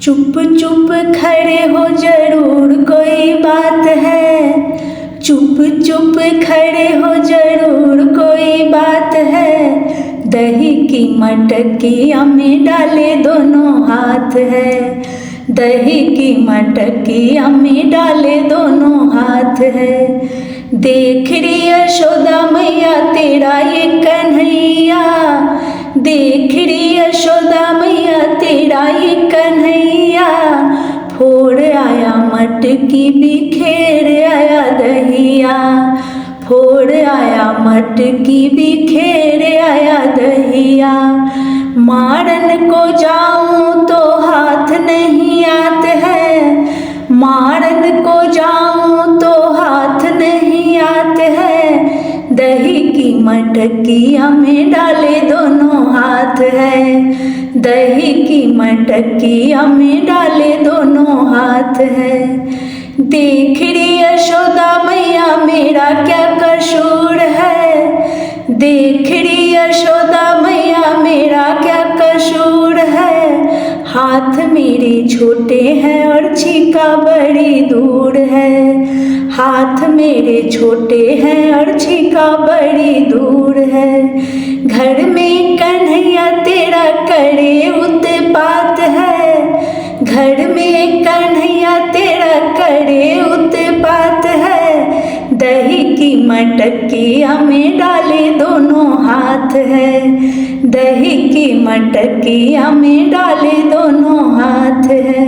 चुप चुप खड़े हो जरूर कोई बात है, चुप चुप खड़े हो जरूर कोई बात है। दही की मटकिया में डाले दोनों हाथ है, दही की मटकिया में डाले दोनों हाथ है। देख रही यशोदा मैया तेरा ये कन्हैया, देख रही यशोदा मैया तेरा ये कन्हैया। फोड़ आया मटकी बिखेर आया दहिया, फोड़ आया मटकी बिखेर आया दहिया। मारन को जाऊं तो हाथ नहीं आते हैं, मारन को जाऊं तो हाथ नहीं आते हैं। दही की मटकिया में डाले दोनों हाथ है, दही की मटकिया में डाले दोनों हाथ है। देख रही यशोदा मैया मेरा क्या कसूर है, देख रही यशोदा मैया मेरा क्या कसूर है। हाथ मेरे छोटे हैं और छीका बड़ी दूर है, हाथ मेरे छोटे हैं और छीका बड़ी दूर है। घर में कन्हैया तेरा करे उत्पात है, घर में कन्हैया तेरा करे उत्पात है। दही की मटकिया में डाले दोनों हाथ है, दही की मटकिया में डाले दोनों हाथ है।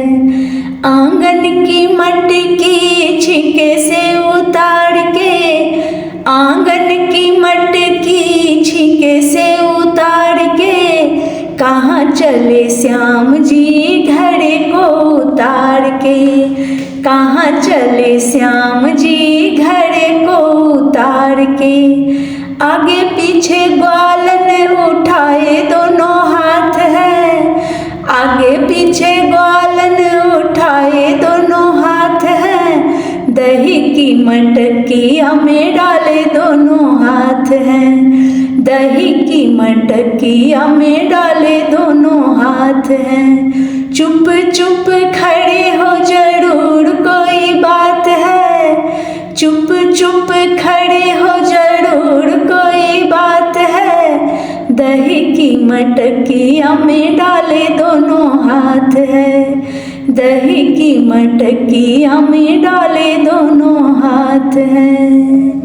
आंगन की मटकी छिके से उतार के, आंगन की मटकी छिके से उतार के। कहाँ चले श्याम जी घड़े को उतार के, कहाँ चले श्याम जी घड़े को उतार के। आगे पीछे ग्वालन उठाए दोनों हाथ है, आगे पीछे ग्वालन उठाए दोनों हाथ है। दही की मटकिया में डाले दोनों हाथ हैं, दही की मटकिया में डाले दोनों हाथ हैं। चुप चुप खड़े हो जरूर कोई बात है, चुप चुप खड़े हो जरूर कोई बात है। दही की मटकिया में डाले दोनों हाथ है, दही की मटकिया में डाले दोनों हाथ है।